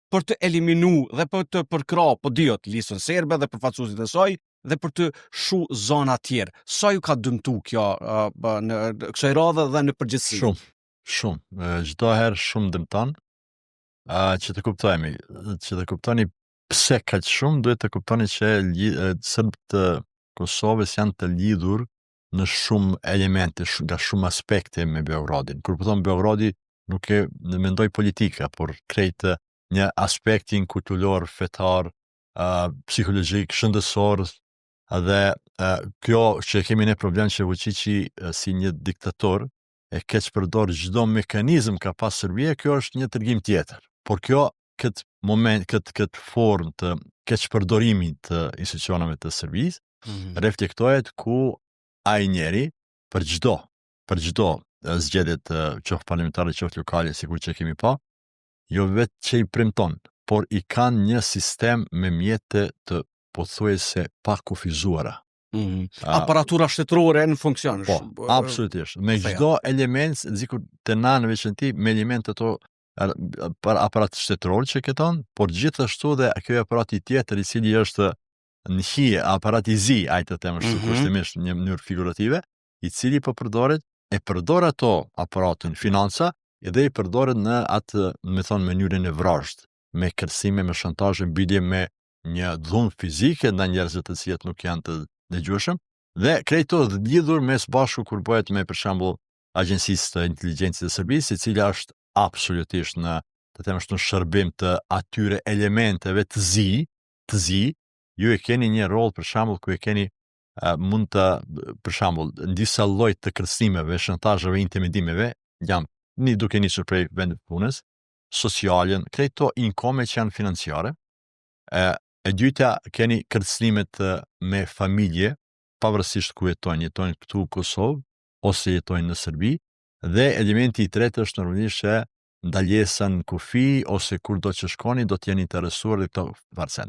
për të eliminu dhe për të përkra po diot listën serbe dhe përfaqësuesit e saj dhe për të shu zona tjerë. Sa ju ka dëmtu kjo në kësaj radhe dhe në përgjithësi? Shumë. Çdo herë shumë dëmton. Që të kuptojmë, që të kuptoni pse kaq shumë, duhet të kuptoni që serbët të Kosovës janë të lidhur në shumë elemente, nga shumë aspekte me Beogradin. Kur po them Beogradi, nuk e mendoj politika, por krejt një aspektin kulturor, fetar, psikologjik, shëndetësor, dhe kjo që kemi ne problem që Vučići si një diktator e keq përdor çdo mekanizëm ka pas Serbia, kjo është një tregim tjetër. Por kjo këtë moment, këtë formë të keq përdorimit të institucioneve të Serbisë reflektohet ku ai njeri për çdo zgjedhjet qoftë parlamentare, qoftë lokale, sikur që kemi pa, jo vetë që i premton, por i kanë një sistem me mjete të pothuajse pa kufizuara. Aparatura shtetërore në funksion. Po, absolutisht. Me çdo element, zikur të na në veçanti, me elemente to për aparat shtetëror që keton, por gjithashtu dhe kjo aparati tjetër i cili është në hije, aparat i zi, ajtë të temë kushtimisht një mënyrë figurative, i cili po përdoret, e përdor ato aparatën financa, edhe i përdoret në atë, me thonë, mënyrën e vrasht, me kërcime, me shantazhe, mbyllje me një dhunë fizike nda njerëzit të cilët nuk janë të dëgjueshëm, dhe krejto dhe lidhur mes bashku kur bëhet me për shembull Agjencisë të Inteligjencës së Serbisë, e cila është absolutisht në shërbim të atyre elementeve të zi, ju e keni një rol për shembull ku e keni mund të, për shembull, në disa lloj të kërcimeve, shantazheve, intimidimeve, janë duke nisur prej vendit punës, socialen, krejto inkome që janë financiare. E dyta, keni kërcimet me familje, pavarësisht ku jetojnë këtu në Kosovë, ose jetojnë në Serbi, dhe elementi i tretë është normalisht që ndalesa në kufi, ose kur do që shkoni, do t'jeni interesuar dhe këto varësen.